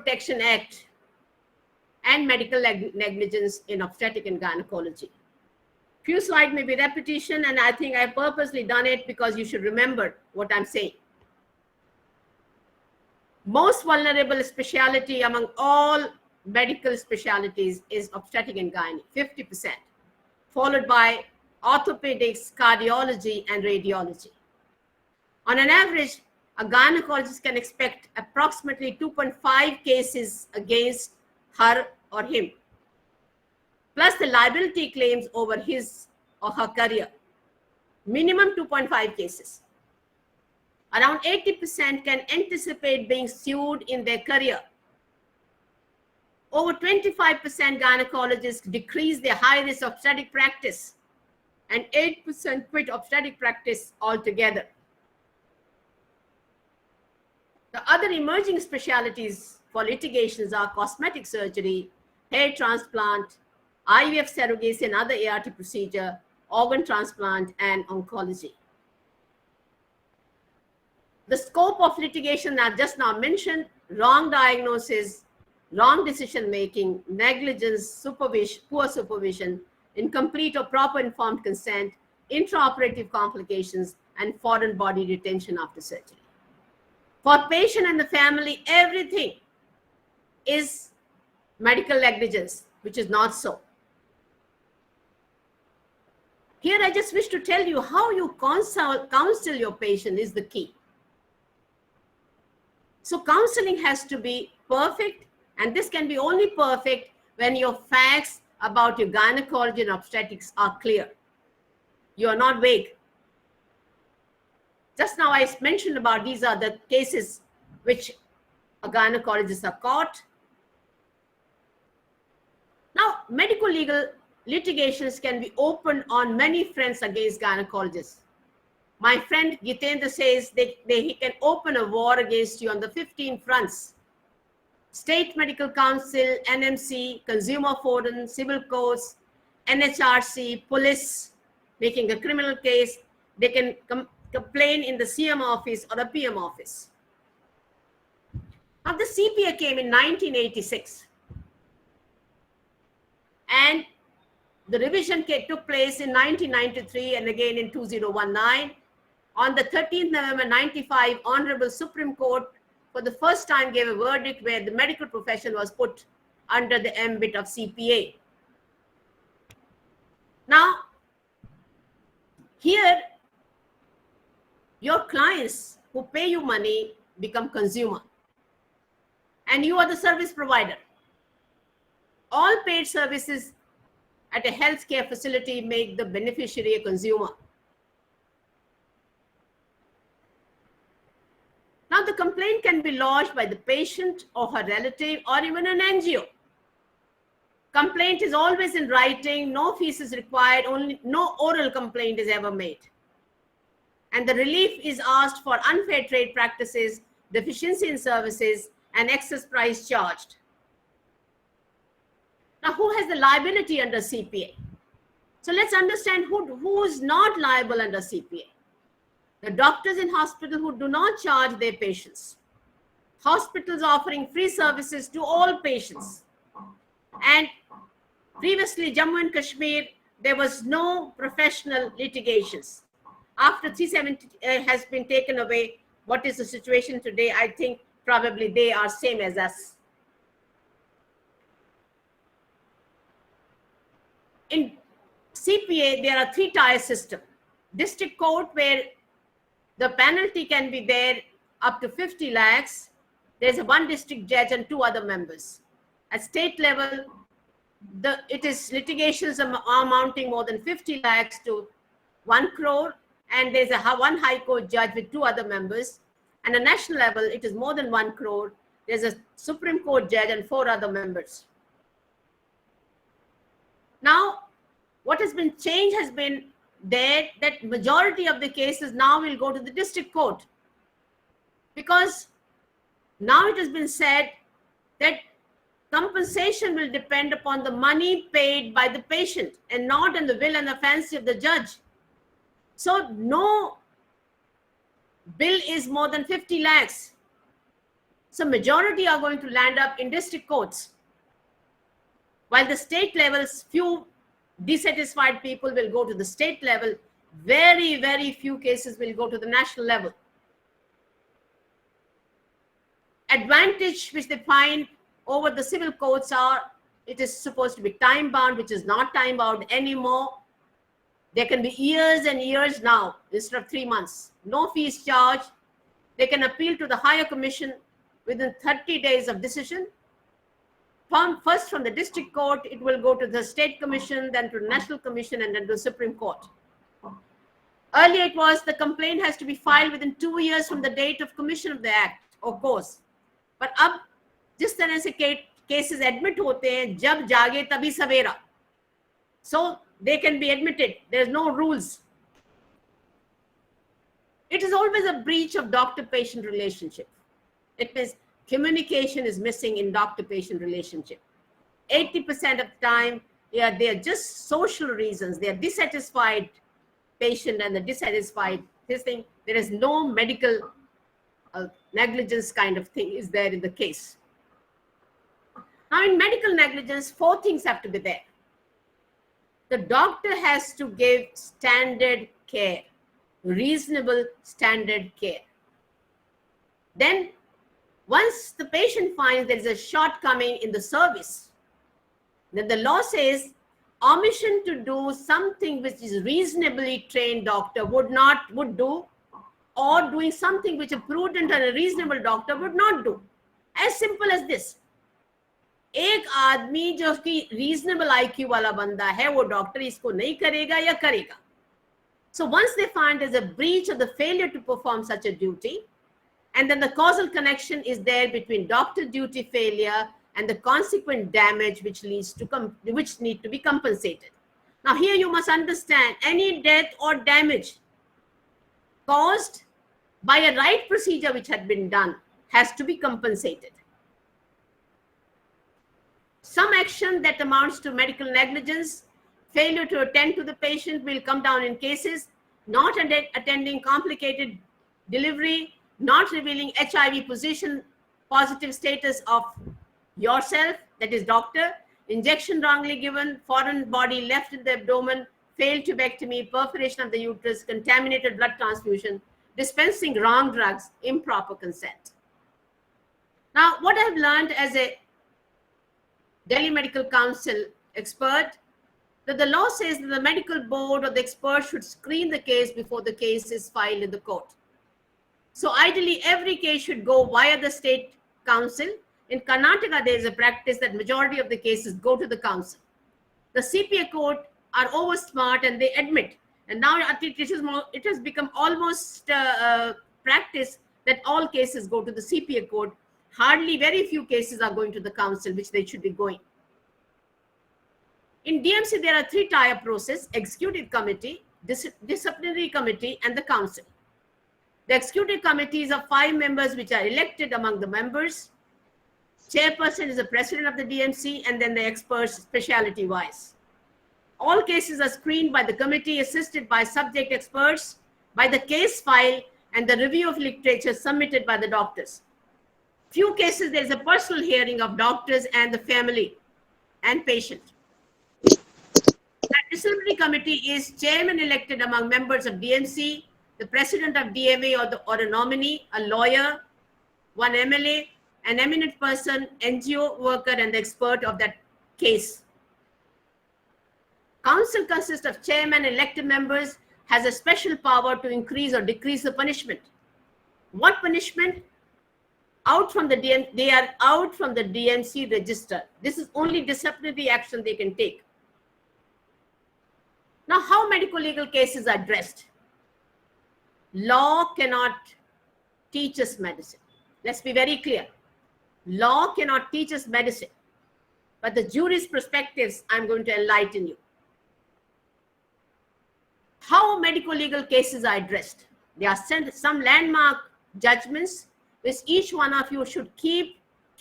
Protection Act and medical negligence in obstetric and gynecology. Few slides may be repetition, and I think I purposely done it because you should remember what I'm saying. Most vulnerable specialty among all medical specialties is obstetric and gynae, 50%, followed by orthopedics, cardiology, and radiology. On an average, a gynecologist can expect approximately 2.5 cases against her or him, plus the liability claims over his or her career. Minimum 2.5 cases. Around 80% can anticipate being sued in their career. Over 25% gynecologists decrease their high-risk obstetric practice, and 8% quit obstetric practice altogether. The other emerging specialties for litigations are cosmetic surgery, hair transplant, IVF surrogacy and other ART procedure, organ transplant, and oncology. The scope of litigation I've just now mentioned: wrong diagnosis, wrong decision-making, negligence, poor supervision, incomplete or proper informed consent, intraoperative complications, and foreign body retention after surgery. For patient and the family, everything is medical negligence, which is not so. Here, I just wish to tell you how you counsel your patient is the key. So counseling has to be perfect, and this can be only perfect when your facts about your gynecology and obstetrics are clear. You are not vague. Just now I mentioned about these are the cases which a gynecologist are caught. Now, medical legal litigations can be opened on many fronts against gynecologists. My friend Gitendra says he can open a war against you on the 15 fronts: State Medical Council, NMC, Consumer Forum, Civil Courts, NHRC, police, making a criminal case. They can complain in the CM office or the PM office. Now, the CPA came in 1986, and the revision took place in 1993 and again in 2019. On the 13th November 95, Honorable Supreme Court for the first time gave a verdict where the medical profession was put under the ambit of CPA. Now, here, your clients who pay you money become consumer, and you are the service provider. All paid services at a healthcare facility make the beneficiary a consumer. Now, the complaint can be lodged by the patient or her relative or even an NGO. Complaint is always in writing, no fees is required, no oral complaint is ever made. And the relief is asked for unfair trade practices, deficiency in services, and excess price charged. Now, who has the liability under CPA? So let's understand who is not liable under CPA. The doctors in hospital who do not charge their patients. Hospitals offering free services to all patients. And previously, Jammu and Kashmir, there was no professional litigations. After 370 has been taken away, what is the situation today? I think probably they are same as us. In CPA, there are 3-tier system. District court, where the penalty can be there up to 50 lakhs. There's one district judge and 2 other members. At state level, it is litigations amounting more than 50 lakhs to 1 crore. And there's one high court judge with 2 other members. And at national level, it is more than 1 crore. There's a Supreme Court judge and 4 other members. Now, what has been changed has been that majority of the cases now will go to the district court, because now it has been said that compensation will depend upon the money paid by the patient and not on the will and the fancy of the judge. So no bill is more than 50 lakhs. So majority are going to land up in district courts. While the state levels, few dissatisfied people will go to the state level, very, very few cases will go to the national level. Advantage which they find over the civil courts are, it is supposed to be time bound, which is not time bound anymore. There can be years and years now instead of 3 months. No fees charged. They can appeal to the higher commission within 30 days of decision. First from the district court, it will go to the state commission, then to the national commission, and then to the Supreme Court. Earlier it was the complaint has to be filed within 2 years from the date of commission of the act or course. But अब जिस तरह से cases admit होते हैं, जब जागे तभी सवेरा. So they can be admitted. There's no rules. It is always a breach of doctor-patient relationship. It means communication is missing in doctor-patient relationship. 80% of the time, they are just social reasons. They are dissatisfied patient and the dissatisfied this thing. There is no medical negligence kind of thing is there in the case. Now in medical negligence, 4 things have to be there. The doctor has to give standard care, reasonable standard care. Then once the patient finds there is a shortcoming in the service, then the law says omission to do something which is reasonably trained doctor would do, or doing something which a prudent and a reasonable doctor would not do. As simple as this. एक आदमी जो कि reasonable IQ वाला बंदा है, वो doctor इसको नहीं करेगा या करेगा. So once they find there's a breach of the failure to perform such a duty, and then the causal connection is there between doctor duty failure and the consequent damage which need to be compensated. Now here you must understand, any death or damage caused by a right procedure which had been done has to be compensated. Some action that amounts to medical negligence, failure to attend to the patient will come down in cases, not attending complicated delivery, not revealing HIV positive status of yourself, that is doctor, injection wrongly given, foreign body left in the abdomen, failed tubectomy, perforation of the uterus, contaminated blood transfusion, dispensing wrong drugs, improper consent. Now, what I have learned as a Delhi Medical Council expert, that the law says that the medical board or the expert should screen the case before the case is filed in the court. So ideally, every case should go via the state council. In Karnataka, there is a practice that majority of the cases go to the council. The CPA court are over smart and they admit. And now it has become almost practice that all cases go to the CPA court. Hardly very few cases are going to the council, which they should be going. In DMC, there are 3-tier process: executive committee, disciplinary committee, and the council. The executive committee is of 5 members which are elected among the members. Chairperson is the president of the DMC, and then the experts specialty wise. All cases are screened by the committee, assisted by subject experts, by the case file, and the review of literature submitted by the doctors. Few cases, there is a personal hearing of doctors and the family and patient. The disciplinary committee is chairman elected among members of DMC, the president of DMA or a nominee, a lawyer, 1 MLA, an eminent person, NGO worker, and the expert of that case. Council consists of chairman elected members, has a special power to increase or decrease the punishment. What punishment? They are out from the DMC register. This is only disciplinary action they can take. Now, how medical legal cases are addressed? Law cannot teach us medicine. Let's be very clear. Law cannot teach us medicine. But the jury's perspectives, I'm going to enlighten you. How medical legal cases are addressed? There are some landmark judgments which each one of you should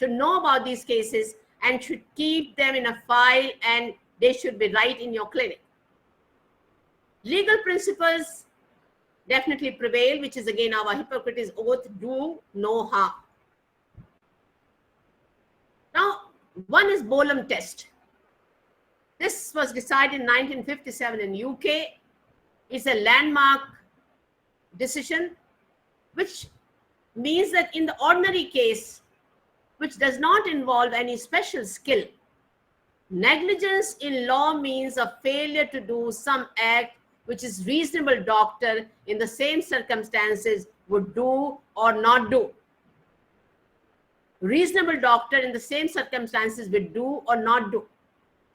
know about these cases and should keep them in a file, and they should be right in your clinic. Legal principles definitely prevail, which is again our Hippocrates oath: do no harm. Now, one is Bolam test. This was decided in 1957 in UK. It's a landmark decision, which means that in the ordinary case, which does not involve any special skill, negligence in law means a failure to do some act which is reasonable doctor in the same circumstances would do or not do. Reasonable doctor in the same circumstances would do or not do.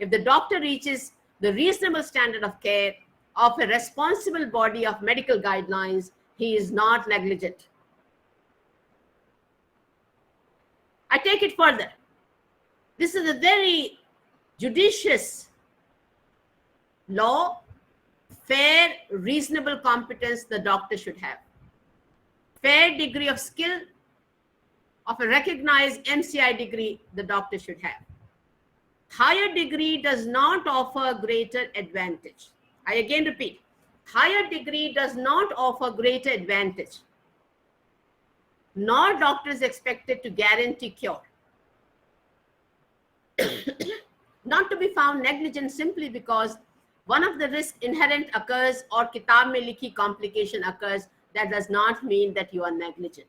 If the doctor reaches the reasonable standard of care of a responsible body of medical guidelines, he is not negligent. I take it further. This is a very judicious law. Fair, reasonable competence the doctor should have. Fair degree of skill of a recognized MCI degree the doctor should have. Higher degree does not offer greater advantage. I again repeat, higher degree does not offer greater advantage. Nor doctor is expected to guarantee cure. Not to be found negligent simply because one of the risks inherent occurs or kitab mein likhi complication occurs, that does not mean that you are negligent.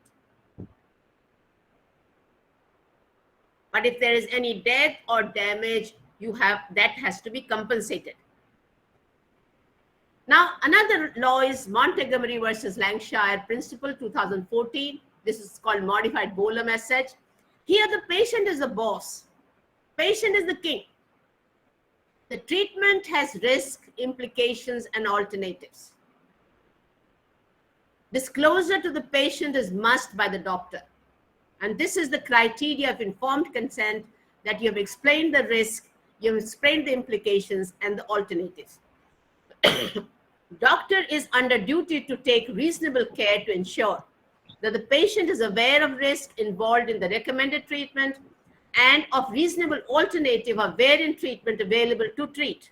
But if there is any death or damage, that has to be compensated. Now, another law is Montgomery versus Lancashire Principle, 2014. This is called modified Bolam as such. Here the patient is the boss. Patient is the king. The treatment has risk, implications, and alternatives. Disclosure to the patient is must by the doctor. And this is the criteria of informed consent, that you have explained the risk, you have explained the implications and the alternatives. Doctor is under duty to take reasonable care to ensure that the patient is aware of risk involved in the recommended treatment and of reasonable alternative or variant treatment available to treat.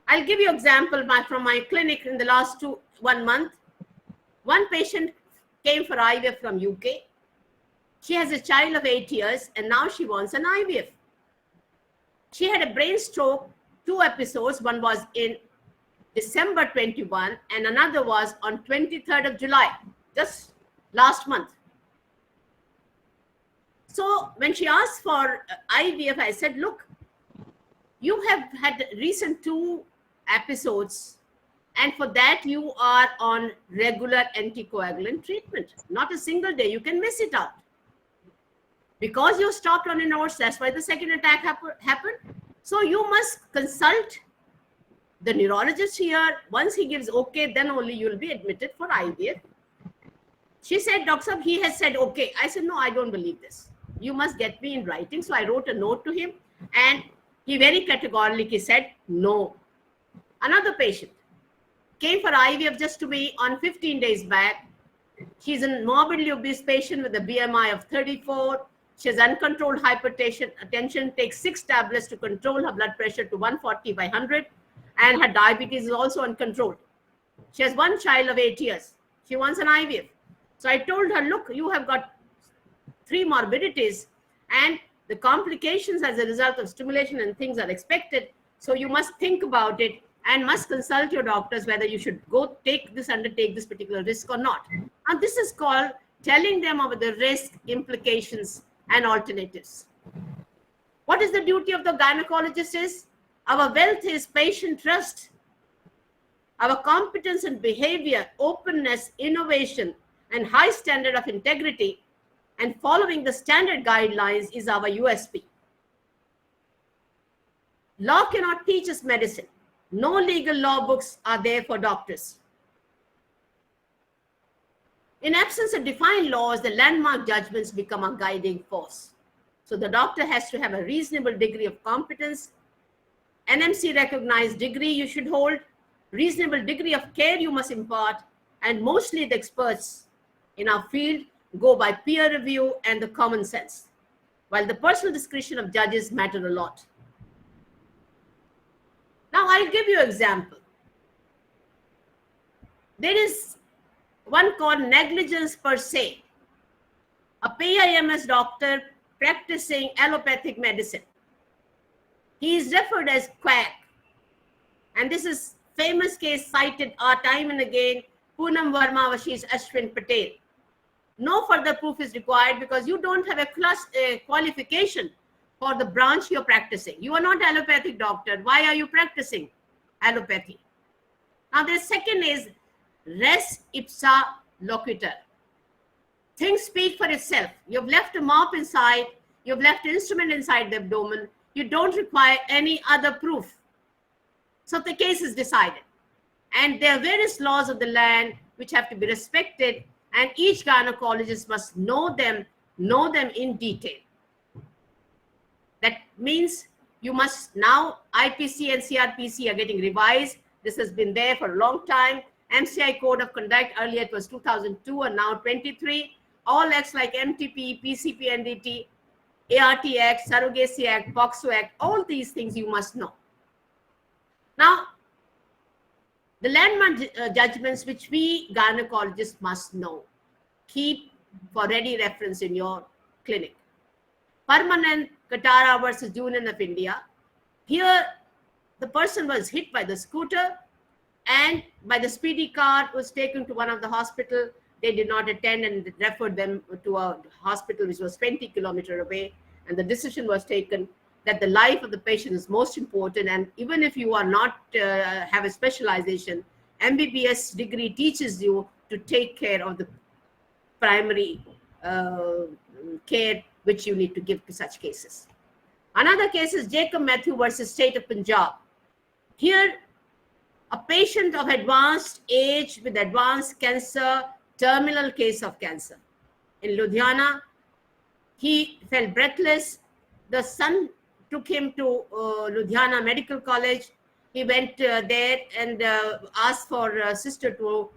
I'll give you an example from my clinic in the last 1 month. One patient came for IVF from UK. She has a child of 8 years and now she wants an IVF. She had a brain stroke, 2 episodes. One was in December 21 and another was on 23rd of July, just last month. So when she asked for IVF, I said, look, you have had recent 2 episodes, and for that you are on regular anticoagulant treatment. Not a single day, you can miss it out. Because you stopped on an hours, that's why the second attack happened. So you must consult the neurologist here. Once he gives okay, then only you will be admitted for IVF. She said, Doctor, he has said okay. I said, no, I don't believe this. You must get me in writing. So I wrote a note to him and he very categorically said no. Another patient came for IVF just to be on 15 days back. She's a morbidly obese patient with a BMI of 34. She has uncontrolled hypertension, takes 6 tablets to control her blood pressure to 140 by 100, and her diabetes is also uncontrolled. She has 1 child of 8 years. She wants an IVF. So I told her, look, you have got 3 morbidities and the complications as a result of stimulation and things are expected. So you must think about it and must consult your doctors whether you should undertake this particular risk or not. And this is called telling them about the risk, implications, and alternatives. What is the duty of the gynecologist is? Our wealth is patient trust. Our competence and behavior, openness, innovation, and high standard of integrity and following the standard guidelines is our USP. Law cannot teach us medicine. No legal law books are there for doctors. In absence of defined laws, the landmark judgments become a guiding force. So the doctor has to have a reasonable degree of competence, NMC recognized degree you should hold, reasonable degree of care you must impart, and mostly the experts in our field go by peer review and the common sense, while the personal discretion of judges matter a lot. Now I'll give you an example. There is one called negligence per se. A PIMS doctor practicing allopathic medicine. He is referred as quack. And this is famous case cited time and again, Poonam Verma versus Ashwin Patel. No further proof is required because you don't have a qualification for the branch you're practicing. You are not an allopathic doctor. Why are you practicing allopathy? Now the second is res ipsa loquitur. Things speak for itself. You've left a mop inside, you've left an instrument inside the abdomen, you don't require any other proof. So the case is decided. And there are various laws of the land which have to be respected, and each gynecologist must know them in detail. That means you must now, IPC and CRPC are getting revised. This has been there for a long time. MCI Code of Conduct, earlier it was 2002 and now 23. All acts like MTP, PCP, NDT, ART Act, Surrogacy Act, POXO Act, all these things you must know. Now, the landmark judgments which we gynecologists must know, keep for ready reference in your clinic. Permanent Katara versus Union of India. Here, the person was hit by the scooter and by the speedy car was taken to one of the hospital. They did not attend and referred them to a hospital which was 20 kilometers away. And the decision was taken that the life of the patient is most important. And even if you are not have a specialization, MBBS degree teaches you to take care of the primary care which you need to give to such cases. Another case is Jacob Matthew versus State of Punjab. Here, a patient of advanced age with advanced cancer, terminal case of cancer. In Ludhiana, he fell breathless. The son took him to Ludhiana Medical College. He went there and asked for a sister to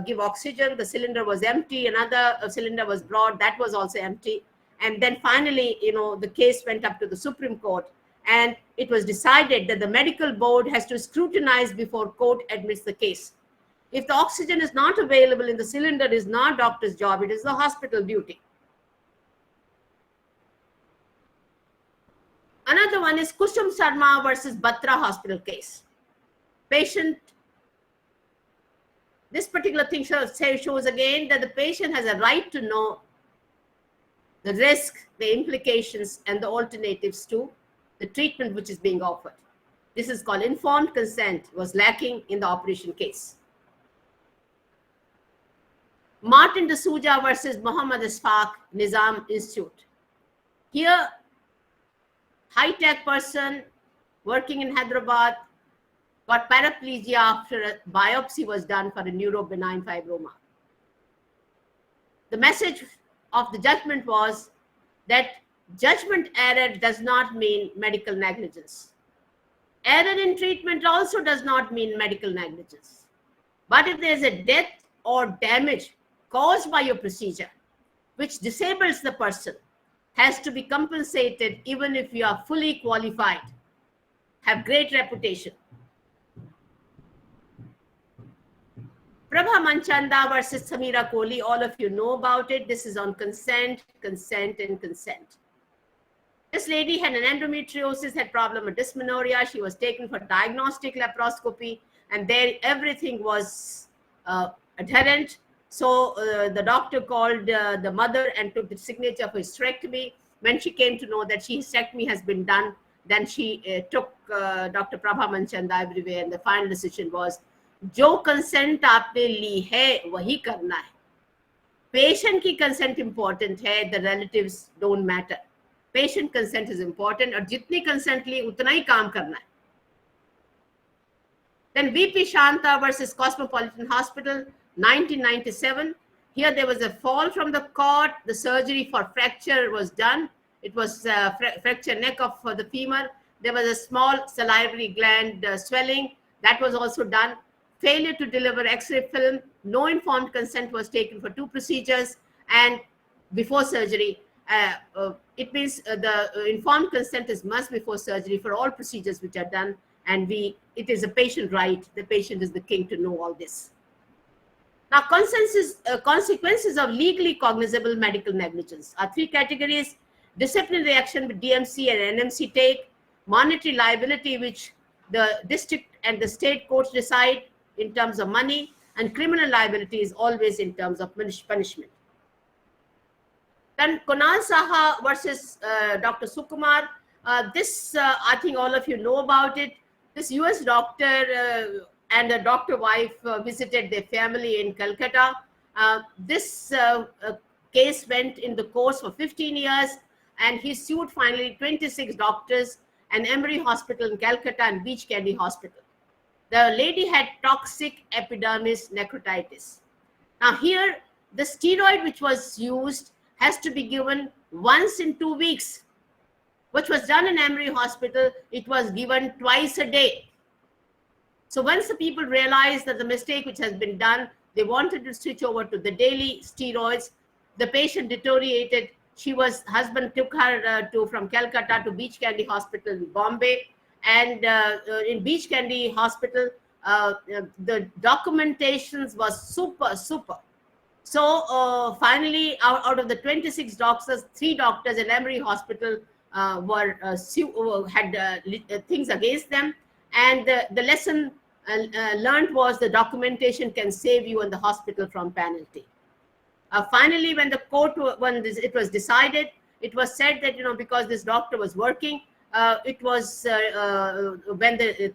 give oxygen. The cylinder was empty. Another cylinder was brought. That was also empty. And then finally, the case went up to the Supreme Court. And it was decided that the medical board has to scrutinize before court admits the case. If the oxygen is not available in the cylinder, it is not doctor's job. It is the hospital duty. Another one is Kusum Sarma versus Batra Hospital case. Patient, this particular thing shows again that the patient has a right to know the risk, the implications, and the alternatives to the treatment which is being offered. This is called informed consent, was lacking in the operation case. Martin D'Souza versus Muhammad Ishfaq Nizam Institute. Here, high-tech person working in Hyderabad got paraplegia after a biopsy was done for a neurobenign fibroma. The message of the judgment was that judgment error does not mean medical negligence. Error in treatment also does not mean medical negligence. But if there is a death or damage caused by your procedure, which disables the person, has to be compensated even if you are fully qualified, have great reputation. Prabha Manchanda versus Samira Kohli, all of you know about it. This is on consent, consent, and consent. This lady had an endometriosis, had problem with dysmenorrhea. She was taken for diagnostic laparoscopy, and there everything was adherent. So the doctor called the mother and took the signature for hysterectomy. When she came to know that hysterectomy has been done, then she took Dr. Prabha Manchanda everywhere, and the final decision was, जो consent आपने ली है वही करना है. Patient की consent important है, the relatives don't matter. Patient consent is important, और जितनी consent ली उतना ही काम करना है. Then VP Shanta versus Cosmopolitan Hospital, 1997. Here there was a fall from the cot. The surgery for fracture was done. It was fracture neck of the femur. There was a small salivary gland swelling. That was also done. Failure to deliver X-ray film. No informed consent was taken for 2 procedures. And before surgery, it means the informed consent is must before surgery for all procedures which are done. And it is a patient right. The patient is the king to know all this. Now, consequences of legally cognizable medical negligence are 3 categories. disciplinary action with DMC and NMC take, monetary liability which the district and the state courts decide in terms of money, and criminal liability is always in terms of punishment. Then Kunal Saha versus Dr. Sukumar. This, I think all of you know about it. This US doctor and a doctor wife visited their family in Calcutta. This case went in the course for 15 years, and he sued finally 26 doctors and Emory Hospital in Calcutta and Beach Candy Hospital. The lady had toxic epidermis necrotitis. Now here, the steroid which was used has to be given once in 2 weeks, which was done in Emory Hospital. It was given twice a day. So once the people realized that the mistake which has been done, they wanted to switch over to the daily steroids. The patient deteriorated. Husband took her from Calcutta to Beach Candy Hospital in Bombay. And in Beach Candy Hospital, the documentations was super. So finally, out of the 26 doctors, 3 doctors in Emory Hospital had things against them. And the lesson learned was the documentation can save you and the hospital from penalty. Finally, when the court, it was decided, it was said that, because this doctor was working, it was when the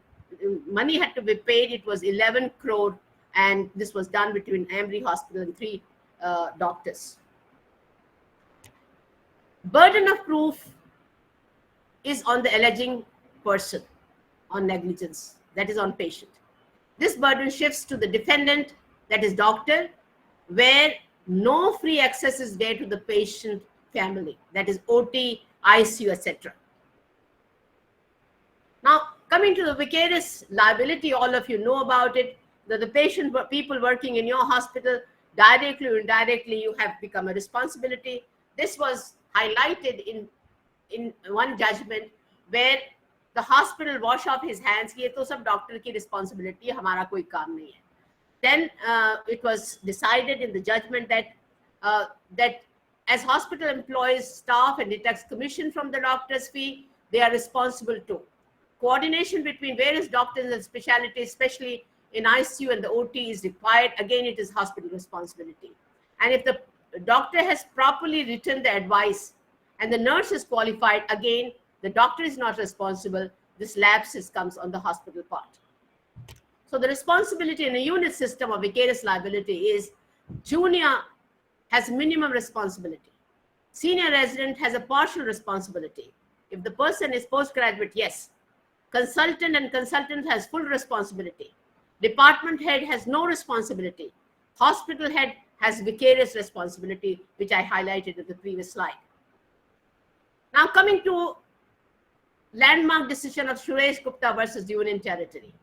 money had to be paid, it was 11 crore, and this was done between Emory Hospital and 3 doctors. Burden of proof is on the alleging person on negligence, that is on patient. This burden shifts to the defendant, that is doctor, where no free access is there to the patient family, that is OT, ICU, etc. Now, coming to the vicarious liability, all of you know about it, that the people working in your hospital, directly or indirectly, you have become a responsibility. This was highlighted in one judgment where the hospital wash off his hands, ये तो सब doctor की responsibility है, हमारा कोई काम नहीं है. Then it was decided in the judgment that as hospital employs staff and deducts commission from the doctor's fee, they are responsible too. Coordination between various doctors and specialties, especially in ICU and the OT, is required. Again, it is hospital responsibility. And if the doctor has properly written the advice and the nurse is qualified, again, the doctor is not responsible. This lapse comes on the hospital part. So the responsibility in a unit system of vicarious liability is junior has minimum responsibility. Senior resident has a partial responsibility. If the person is postgraduate, yes. Consultant and consultant has full responsibility. Department head has no responsibility. Hospital head has vicarious responsibility, which I highlighted in the previous slide. Now coming to landmark decision of Suresh Gupta versus Union Territory.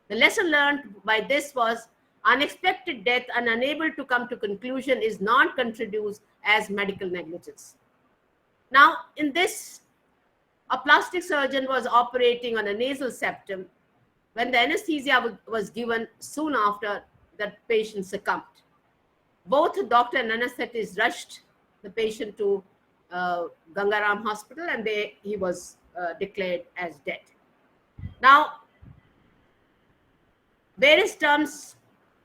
The lesson learned by this was unexpected death and unable to come to conclusion is not considered as medical negligence. Now, in this, a plastic surgeon was operating on a nasal septum when the anesthesia was given. Soon after, the patient succumbed. Both the doctor and anesthetist rushed the patient to Gangaram Hospital, and he was declared as dead. Now, various terms,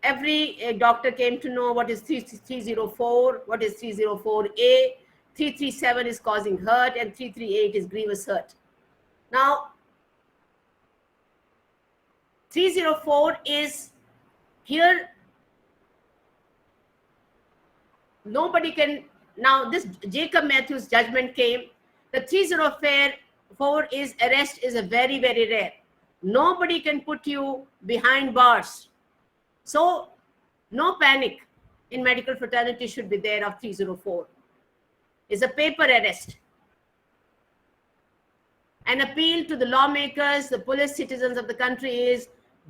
every doctor came to know what is 304, what is 304A, 337 is causing hurt, and 338 is grievous hurt. Now, 304 is here, nobody can, now this Jacob Matthews judgment came, the 304 is arrest is a very, very rare. Nobody can put you behind bars. So no panic in medical fraternity should be there of 304. It's a paper arrest. An appeal to the lawmakers, the police, citizens of the country is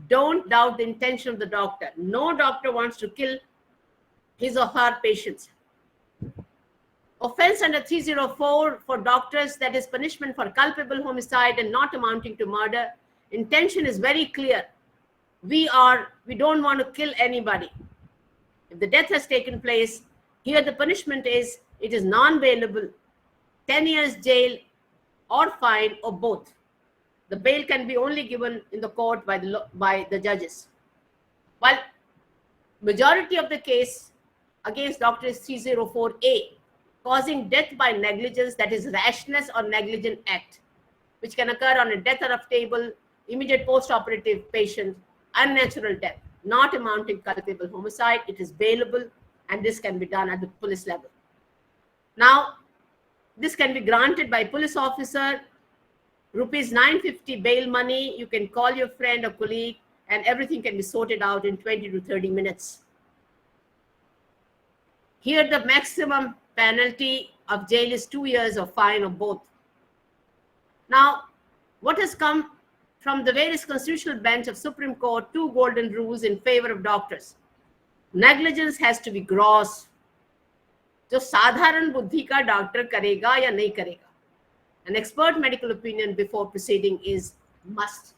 don't doubt the intention of the doctor. No doctor wants to kill his or her patients. Offense under 304 for doctors, that is punishment for culpable homicide and not amounting to murder. Intention is very clear. We don't want to kill anybody. If the death has taken place, here the punishment is, it is non-bailable. 10 years jail or fine or both. The bail can be only given in the court by the judges. While majority of the case against doctor is 304A, causing death by negligence, that is rashness or negligent act, which can occur on a death out of table, immediate post-operative patient, unnatural death, not amounting culpable homicide. It is bailable, and this can be done at the police level. Now, this can be granted by police officer, rupees 950 bail money. You can call your friend or colleague, and everything can be sorted out in 20 to 30 minutes. Here, the maximum penalty of jail is 2 years or fine or both. Now, what has come from the various constitutional bench of Supreme Court, 2 golden rules in favor of doctors. Negligence has to be gross. जो साधारण बुद्धि का doctor करेगा या नहीं करेगा. An expert medical opinion before proceeding is must.